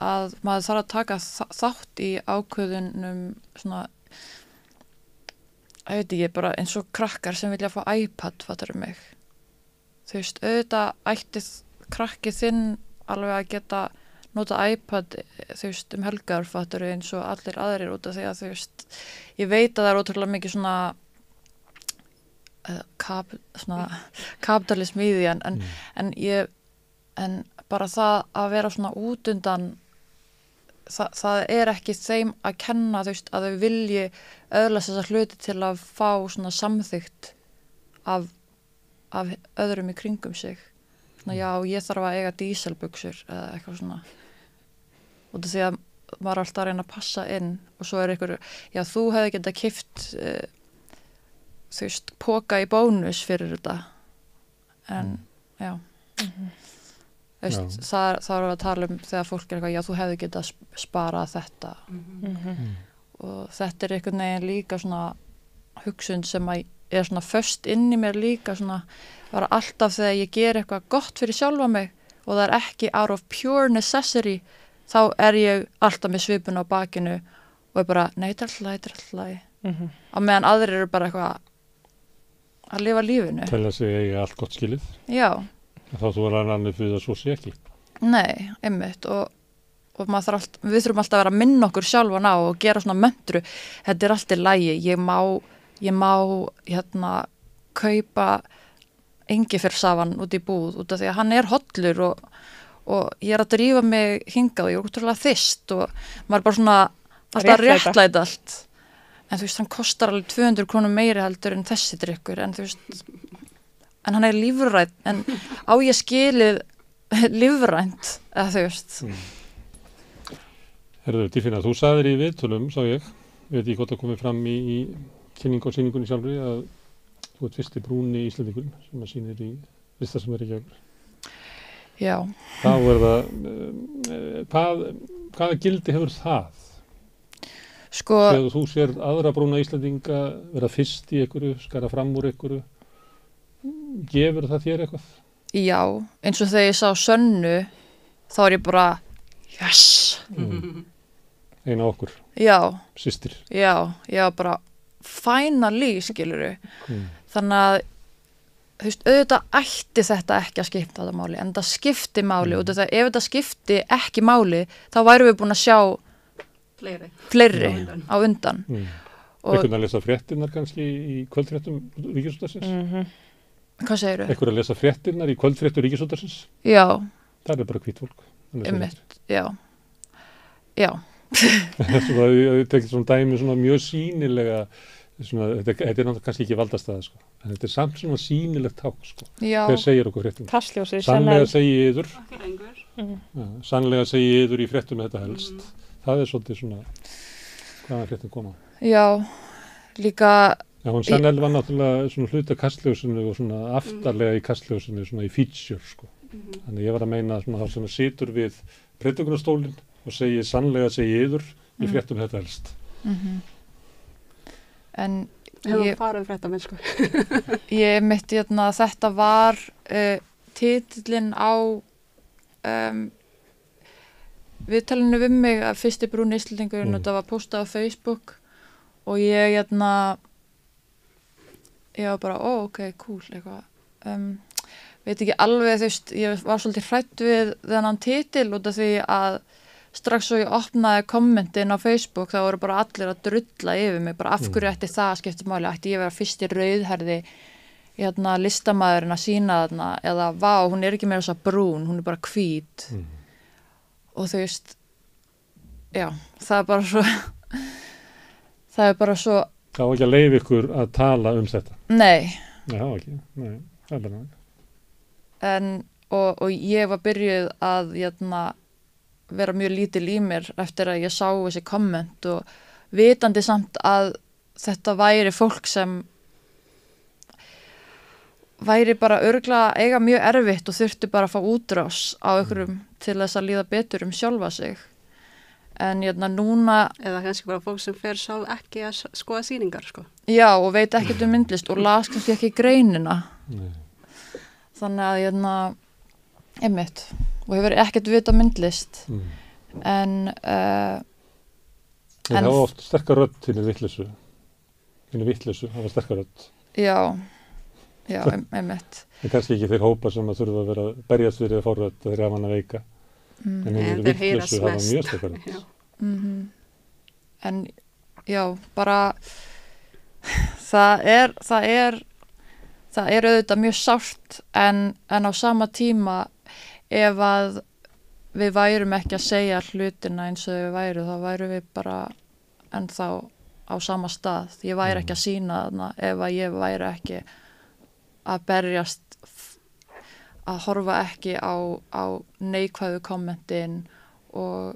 Speaker 2: að maður þarf að taka þátt í ákvöðunum svona, ég veit ekki, bara eins og krakkar sem vilja fá iPad, fattar mig. Þú veist, auðvitað ætti krakkið þinn alveg að geta nota iPad, þú veist, helgar, fattar eins og allir aðrir út af því að þú veist, ég veit að það er ótrúlega mikið svona kapitalism í því en bara það að vera svona út undan það er ekki þeim að kenna þú veist að þau vilji öðlast þessa hluti til að fá svona samþykkt af öðrum í kringum sig svona já ég þarf að eiga díselbuxur eða eitthvað svona út af því að maður er alltaf að reyna að passa inn og svo er einhver já þú hefði getað keypt þú veist, póka í bónus fyrir þetta en já veist, það er að tala um þegar fólk er eitthvað, já þú hefði getað sparað þetta og þetta er einhvern veginn líka svona hugsun sem að er svona föst inn í mér líka svona, bara alltaf þegar ég ger eitthvað gott fyrir sjálfa mig og það er ekki out of pure necessity þá er ég alltaf með svipun á bakinu og er bara, nei þetta er alltaf á meðan aðrir eru bara eitthvað að lifa lífinu.
Speaker 1: Telja sig eiga allt gott skilið.
Speaker 2: Já.
Speaker 1: Þá þú er annað fyrir að svo sé ekki.
Speaker 2: Nei, einmitt og við þurfum alltaf að vera að minna okkur sjálfan á og gera svona möntru. Þetta er allt í lagi. Ég má kaupa engifersafan út í búð út af því að hann er hollur og ég er að drífa mig hingað og ég er útrúlega þyst og maður er bara svona alltaf réttlæta allt. En þú veist, hann kostar alveg 200 krónur meiri heldur en þessi drykkur, en þú veist, en hann er lífrænt, en á ég skilið lífrænt, eða þú veist.
Speaker 1: Herðu, Dýrfinna, þú sagðir í viðtölum, sá ég, veit ég hvort að komið fram í kynningu og sýningunni sjálfri, að þú ert fyrsti brúni Íslendingurinn sem að sýnir í lista sem er ekki áður.
Speaker 2: Já.
Speaker 1: Þá er það, hvaða gildi hefur það?
Speaker 2: Sko,
Speaker 1: þegar þú sér aðra brúna Íslendinga vera fyrst í einhverju, skara fram úr einhverju, gefur það þér eitthvað?
Speaker 2: Já, eins og þegar ég sá Sönnu, þá er ég bara, yes!
Speaker 1: Eina okkur?
Speaker 2: Já.
Speaker 1: Systir?
Speaker 2: Já, bara finally, skilurðu. Þannig að, þú veist, auðvitað ætti þetta ekki að skipta þetta máli, en það skipti máli, og ef þetta skipti ekki máli, þá værum við búin að sjá fleiri á undan.
Speaker 1: Einhvern að lesa fréttirnar kannski í kvöldfréttum Ríkisútvarpsins?
Speaker 2: Hvað segirðu?
Speaker 1: Einhvern að lesa fréttirnar í kvöldfréttum Ríkisútvarpsins?
Speaker 2: Já.
Speaker 1: Það er bara hvítt fólk.
Speaker 2: Já.
Speaker 1: Ég tekið svona dæmi svona mjög sýnilega, þetta er náttúrulega kannski ekki valdastæða, sko. En þetta er samt svona sýnilegt ták, sko.
Speaker 2: Já.
Speaker 1: Hver segir okkur fréttum?
Speaker 4: Kastljósið.
Speaker 1: Sannlega segi yður. Sannlega segi yður í fréttum þetta helst. Það er svolítið svona hvaðan fréttin koma.
Speaker 2: Já, líka,
Speaker 1: Já, hún Chanel var náttúrulega svona hluta kastljósinu og svona aftarlega í kastljósinu, svona í feature, sko. Þannig ég var að meina svona þá sem situr við predikunar-stólinn og segir sannlega segi yður í fréttum þetta helst.
Speaker 2: en
Speaker 3: Hefur farið fréttamenn, sko.
Speaker 2: ég mitt þetta var titillinn á viðtalinu við mig að fyrsti brúni Íslendingurinn og þetta var postað á Facebook og ég ég var bara, ok, cool eitthvað, veit ekki alveg, þú veist, ég var svolítið hrædd við þennan titil út af því að strax svo ég opnaði kommentin á Facebook þá voru bara allir að drulla yfir mig, bara af hverju ætti það skiptir máli, ætti ég vera fyrsti rauðherði listamaðurinn að sína þarna eða vá, hún er ekki meira svo brún, hún er bara hvít og þú veist, já, það er bara svo það er bara svo
Speaker 1: Það var ekki að leyfa ykkur að tala þetta.
Speaker 2: Nei.
Speaker 1: Já, ekki, nei, það er bara næg.
Speaker 2: Og ég var byrjuð að vera mjög lítil í mér eftir að ég sá þessi komment og vitandi samt að þetta væri fólk sem væri bara örugglega eiga mjög erfitt og þurfti bara að fá útrás á einhverjum til þess að líða betur sjálfa sig. En núna...
Speaker 3: Eða kannski bara fólk sem fer sjálf ekki að skoða sýningar, sko.
Speaker 2: Já, og veit ekkert myndlist og las kannski ekki greinina. Þannig að einmitt, og hefur ekkert vita myndlist. En
Speaker 1: það var oft sterkar rödd þínu vitleysu, það var sterkar rödd.
Speaker 2: Já, einmitt.
Speaker 1: En kannski ekki þeir hópa sem að þurfa að vera berjast fyrir að fá rödd þegar hafa hann að veika. En þeir vitleysu hafa mjög sterkar rödd.
Speaker 2: En já, bara það er auðvitað mjög sárt en á sama tíma ef að við værum ekki að segja hlutina eins og við væru, þá væru við bara ennþá á sama stað. Ég væri ekki að sýna þarna ef að ég væri ekki að berjast, að horfa ekki á neikvæðu kommentin og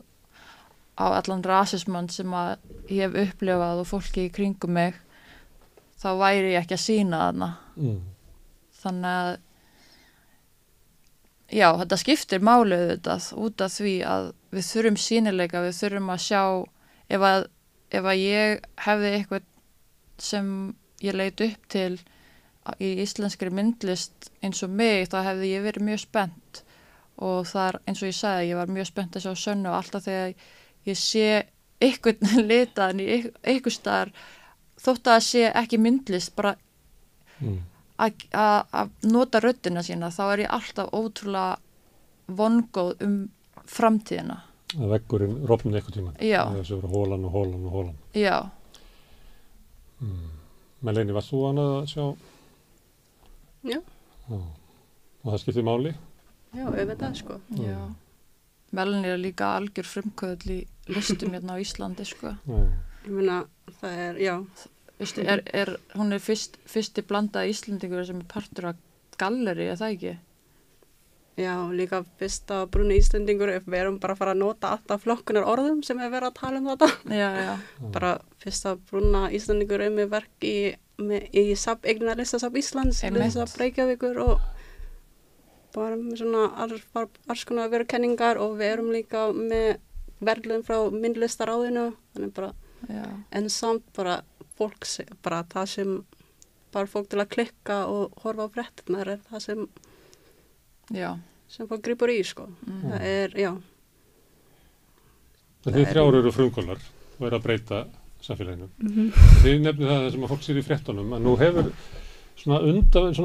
Speaker 2: á allan rasismann sem að ég hef upplifað og fólki í kringum mig, þá væri ég ekki að sýna þarna. Þannig að já, þetta skiptir máli auðvitað út af því að við þurfum sýnileika, við þurfum að sjá ef að ég hefði eitthvað sem ég leit upp til í íslenskri myndlist eins og mig, þá hefði ég verið mjög spennt og það er eins og ég sagði, ég var mjög spennt að sjá Sönnu og alltaf þegar ég sé eitthvað litaðan í eitthvað staðar þótt að það sé ekki myndlist bara að nota röddina sína, þá er ég alltaf ótrúlega vongóð framtíðina.
Speaker 1: Að veggurinn rofnir eitthvað tíma.
Speaker 2: Já.
Speaker 1: Þessu voru hólan.
Speaker 2: Já.
Speaker 1: Melanie, varst þú annað að sjá?
Speaker 3: Já.
Speaker 1: Og það skiptir máli?
Speaker 3: Já, auðvitað, sko.
Speaker 2: Já. Melanie er líka algjör frumkvöðl í listum á Íslandi, sko.
Speaker 3: Ég meina, það er, já.
Speaker 2: Veistu, hún er fyrsti blandaði Íslendingur sem er partur af galleri, er það ekki?
Speaker 3: Já, líka fyrsta brúni Íslendingur, ef við erum bara að fara að nota alltaf flokkunar orðum sem er verið að tala þetta.
Speaker 2: Já.
Speaker 3: Bara fyrsta brúna Íslendingur með verk í Eignarlistasafn Íslands, Reykjavíkur og bara með svona alls konar verukenningar og við erum líka með verðlaun frá myndlistaráðinu, þannig bara, en samt bara fólk, bara það sem bara fólk til að klikka og horfa á fréttirnar er það sem fólk grípur í, sko. Það er, já.
Speaker 1: Þið þrjár eru frumkvöldar og eru að breyta samfélaginu. Þið nefnir það sem að fólk sér í fréttunum, að nú hefur svona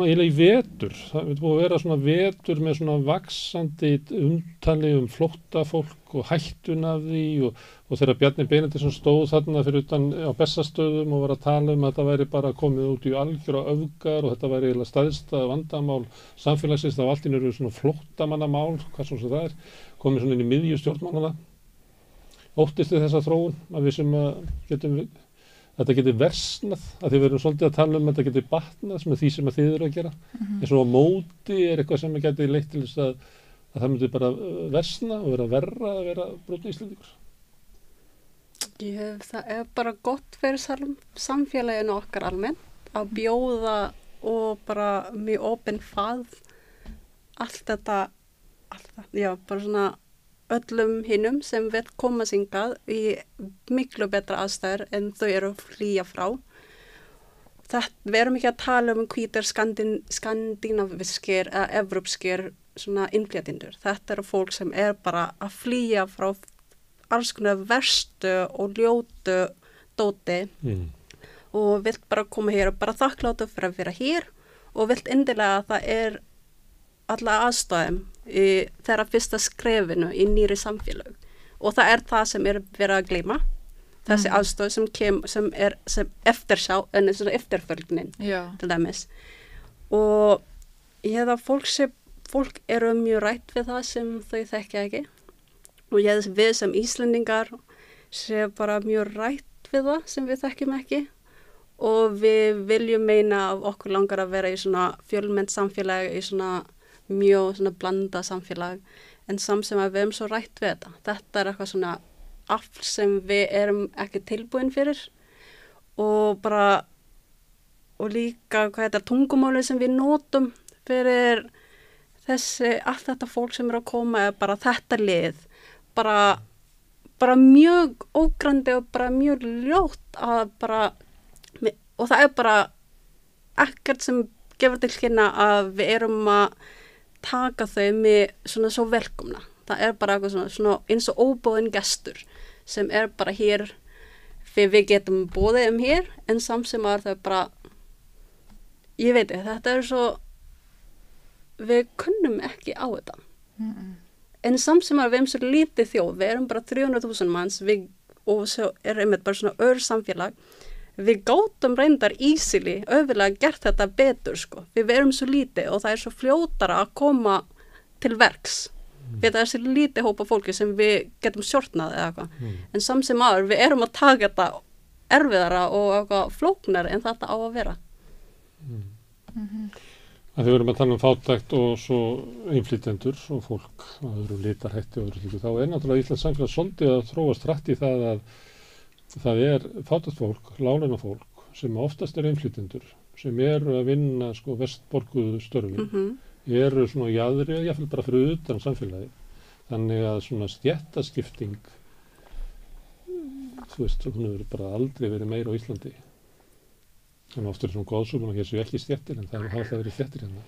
Speaker 1: eiginlega í vetur, það er búið að vera svona vetur með svona vaxandi umtali flóttafólk og hættun af því og þegar Bjarni Benediktsson stóð þarna fyrir utan á Bessastöðum og var að tala að þetta væri bara komið út í algjöra öfgar og þetta væri eiginlega stærsta vandamál samfélagsins, þá allt í einu eru svona flóttamannamál, hvað svona það er, komið svona inn í miðju stjórnmálana. Óttist þið þessa þróun að við sem þetta getur versnað, að þið verðum svolítið að tala þetta getur batnað með því sem að þið eru að gera. En svo á móti er eitthvað sem getur leitt til þess að það myndi bara versna og vera verra að vera brotinn Íslendingur.
Speaker 3: Það bara gott fyrir samfélaginu okkar almennt að bjóða og bara mjög opinn fað allt þetta, bara svona öllum hinnum sem vil koma singað í miklu betra aðstæður en þau eru að flýja frá. Við erum ekki að tala hvítir skandinaviskir eða evrópskir svona innflytjendur. Þetta eru fólk sem bara að flýja frá alls konar verstu og ljótu dóti og vill bara koma hér og bara þakkláttur fyrir að vera hér og vill endilega að það alla aðstæðum í þeirra fyrsta skrefinu í nýri samfélag og það það sem verið að gleyma þessi aðstöð sem eftirsjá en svona eftirfölgnin til dæmis og ég hef að fólk eru mjög rætt við það sem þau þekkja ekki og ég hef við sem Íslendingar sé bara mjög rætt við það sem við þekkjum ekki og við viljum meina að okkur langar að vera í svona fjölmennt samfélag í svona mjög svona blanda samfélag en samt sem að við erum svo rætt við þetta. Þetta eitthvað svona afl sem við erum ekki tilbúin fyrir og bara og líka hvað þetta tungumáli sem við notum fyrir allt þetta fólk sem að koma bara þetta lið bara mjög ógrandi og bara mjög ljótt að bara og það bara ekkert sem gefur til kynna að við erum að taka þau með svona svo velkomna. Það bara eitthvað svona eins og óboðin gestur sem bara hér fyrir við getum boðið hér en samt sem að það bara ég veit ekki, þetta svo við kunnum ekki á þetta. En samt sem að við erum svo lítið þjóð, við erum bara 300.000 manns og svo einmitt bara svona samfélag við gátum reyndar easily öfirlega gert þetta betur sko. Við erum svo lítið og það svo fljótara að koma til verks. Við það svo lítið hópa fólki sem við getum stjórnað eða eitthvað. En samt sem aður við erum að taka þetta erfiðara og eitthvað flóknari en þetta á að vera.
Speaker 1: Þegar við erum að tala fátækt og svo innflytjendur og fólk að öðru litarhætti og öðru slíku þá náttúrulega Íslands samfélag svolítið að þróast hratt í það að það fátækt fólk, láglauna fólk sem oftast innflytjendur sem að vinna sko vestborguðu störfin eru svona jaðri, jáfnvel bara fyrir utan samfélagi. Þannig að svona stéttaskipting þú veist, hún hefur bara aldrei verið meira á Íslandi. Þannig oft svona góðsumum og hér séu ekki stéttir en það hafa alltaf verið stéttir hérna.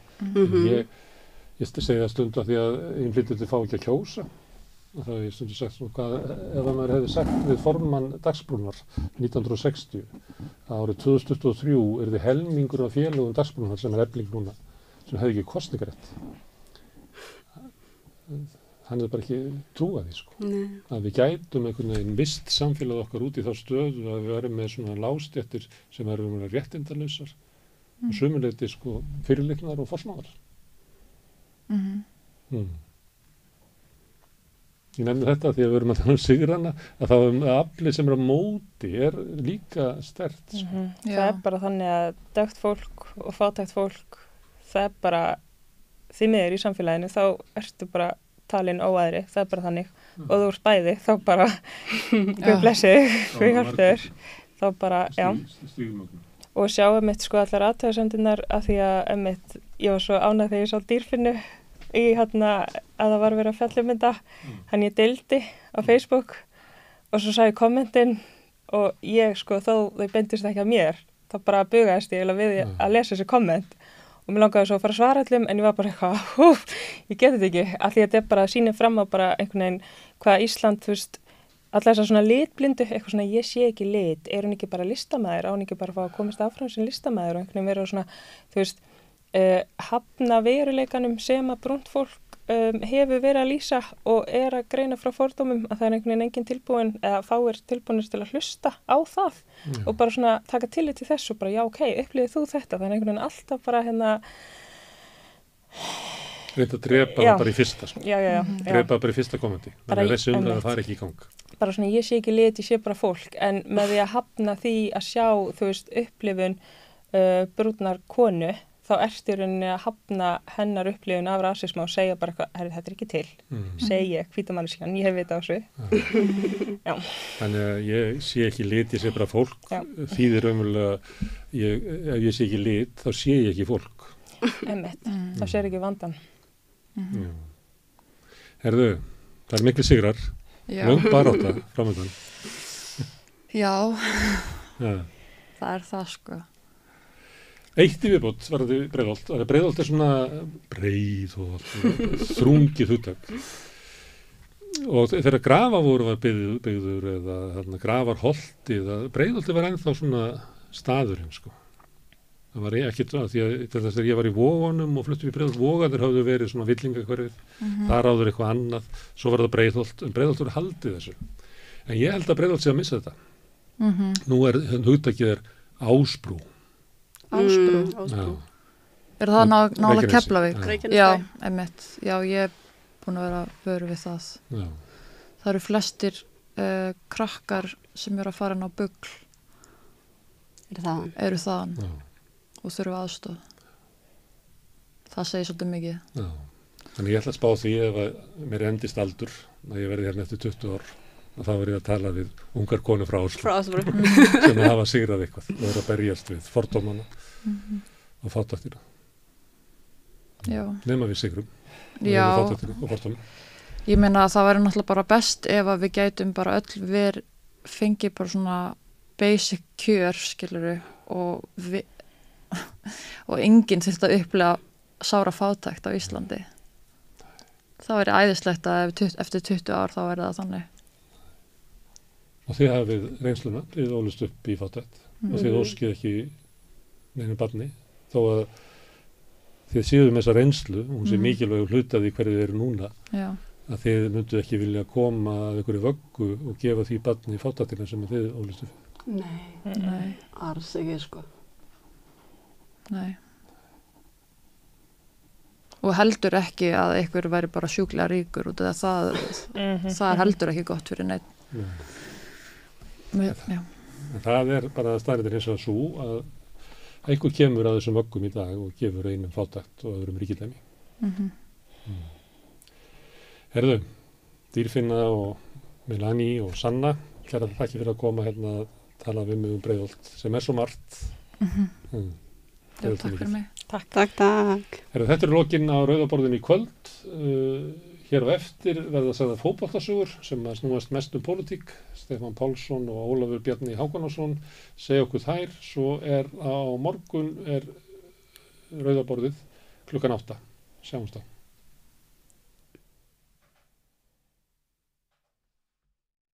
Speaker 1: Ég segi það stundu að því að innflytjendur fá ekki að kjósa. Það hef ég stundu sagt svona hvað, ef maður hefði sagt við formann Dagsbrúnar 1960 að árið 2023 yrði helmingur af félögum Dagsbrúnar sem Efling núna, sem hefði ekki kosningarétt. Hann hefði bara ekki trúað því sko. Að við gætum einhvern veginn vist samfélag okkar út í þá stöðu að við erum með svona lágstéttir sem eru réttindalausar og sömuleyti sko fyrirlitnar og forsmáðar. Ég nefndi þetta því að við erum að tala sigrana að það aflið sem á móti líka sterkt. Sko.
Speaker 4: Það bara þannig að dögt fólk og fátækt fólk, það bara því miður í samfélaginu, þá ertu bara talin óæðri, það bara þannig og þú ert bæði, þá bara við blessið, við hjálpur þá bara, og sjáum mitt sko allar aðtöðasemdirnar að því að ég var svo ánægð þegar ég sá Dýrfinnu í að það var verið að fjalla þetta hann ég deildi á Facebook og svo sá ég kommentin og ég sko þó þau beindist ekki að mér þá bara bugaðist ég við að lesa þessi komment og mér langaði svo að fara að svara allum en ég var bara eitthvað, ég geti þetta ekki af því að þetta bara sýnir fram á bara einhvern veginn hvað Ísland, þú veist allar þessar svona litblindu, eitthvað svona ég sé ekki lit, er hún ekki bara listamaður, á hún ekki bara að fá að komast áfram sem listamaður og einhvern veginn vera svona, þú veist hafna veruleikanum sem að brúnt fólk hefur verið að lýsa og að greina frá fordómum að það einhvern veginn engin tilbúin eða fáir tilbúinir til að hlusta á það og bara svona taka tillit til þess og bara já ok, upplifið þú þetta þannig einhvern veginn alltaf bara
Speaker 1: Reynda að drepa það bara í fyrsta sko. Drepa bara í fyrsta kommenti þannig að þessi umræða það ekki í gang
Speaker 4: bara svona ég sé ekki lit, ég sé bara fólk en með því að hafna því að sjá þú veist upplifun brútnar konu þá ertu í rauninni að hafna hennar upplifun af rasisma og segja bara eitthvað, herri, þetta er ekki til, segi ég, hvítamanniskan, ég hef vita á þessu. Já.
Speaker 1: Þannig að ég sé ekki lit, ég sé bara fólk, þýðir raunverulega, ef ég sé ekki lit, þá sé ég ekki fólk.
Speaker 4: Einmitt, þá sér ekki vandan.
Speaker 1: Já. Herðu, það er miklu sigrar,
Speaker 2: Já.
Speaker 1: löng barátta framöndan.
Speaker 2: Já,
Speaker 1: Já.
Speaker 2: það er það sko.
Speaker 1: Eitt í viðbót var þetta Breiðholt. Breiðholt er svona þrungið hugtak. Og þegar grafavogur var byggður eða grafarholti, Breiðholti var ennþá svona staðurinn, sko. Það var ekkert það, því að þegar ég var í Vogunum og fluttum í Breiðholt, Vogarnir hafðu verið svona villingahverfið, þar áður eitthvað annað, svo var það Breiðholt, en Breiðholt voru haldið þessu. En ég held að Breiðholt sé að missa þetta. Nú hugtakið Ásbrú.
Speaker 2: Ásbrú.
Speaker 3: Ásbrú.
Speaker 2: Er það nálega Keflavík?
Speaker 3: Reykjanesbæ.
Speaker 2: Já, einmitt. Já, ég er búin að vera vöru við það.
Speaker 1: Já.
Speaker 2: Það eru flestir krakkar sem eru að fara inn á Bugl. Eru þaðan.
Speaker 1: Já.
Speaker 2: Og þurfa aðstoð. Það segir svolítið mikið.
Speaker 1: Já. Þannig ég ætla að spá því ef að mér endist aldur, að ég verði hérna eftir 20 ár, að þá verði ég að tala við ungar konur frá Ásbrú sem að hafa sigrað eitthvað og eru að berjast við fordómana og fátæktina.
Speaker 2: Já.
Speaker 1: Nema við sigrum.
Speaker 2: Já.
Speaker 1: Fátæktina og fordómana.
Speaker 2: Ég meina að það væri náttúrulega bara best ef að við gætum bara öll fengið bara svona basic kjör, skiluru, og enginn þurft að upplega sára fátækt á Íslandi. Það væri æðislegt að eftir 20 ár þá væri það þannig.
Speaker 1: Og þið hafið reynsluna, þið ólust upp í fátækt og þið óskið ekki neinu barni, þó að þið séum þessa reynslu, hún sé mikilvægur hlutaði hverju þið eru núna,
Speaker 2: Já.
Speaker 1: að þið myndu ekki vilja koma að einhverju vöggu og gefa því barni fátæktina sem þið ólust upp.
Speaker 3: Nei, alls ekki sko.
Speaker 2: Nei. Og heldur ekki að einhver væri bara sjúklega ríkur út af það er heldur ekki gott fyrir neitt. Já.
Speaker 1: En það er bara staðreyndin hins vegar svo að einhver kemur að þessum vöggum í dag og gefur einum fátækt og öðrum ríkidæmi. Herðu, Dýrfinna og Melanie og Sanna, kæra þakki fyrir að koma hérna að tala við mig Breiðholt sem er svo margt.
Speaker 2: Já, takk fyrir mig.
Speaker 3: Takk.
Speaker 1: Herðu, þetta er lokinn á Rauðaborðinu í kvöld. Hér á eftir verða sagðar fótboltasögur sem að snúast mest pólitík. Stefán Pálsson og Ólafur Bjarni Hákonarson segja okkur þær. Svo á morgun Rauðaborðið klukkan 8. Sjáumst þá.